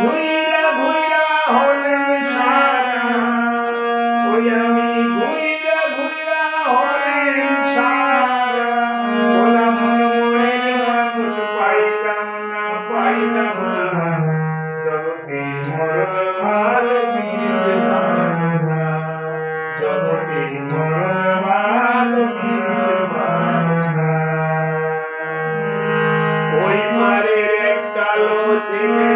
ঘুইরা ঘুইরা হলেন সারা, ওই আমি ঘুইরা ঘুইরা হলেন সারা, বলা মন মনের মানুষ পাইলাম না, পাইলাম না, জগতে মরণ ভালো মিলবে না, জগতে মরণ ভালো মিলবে না। ওই মারের এক কালো ছেলে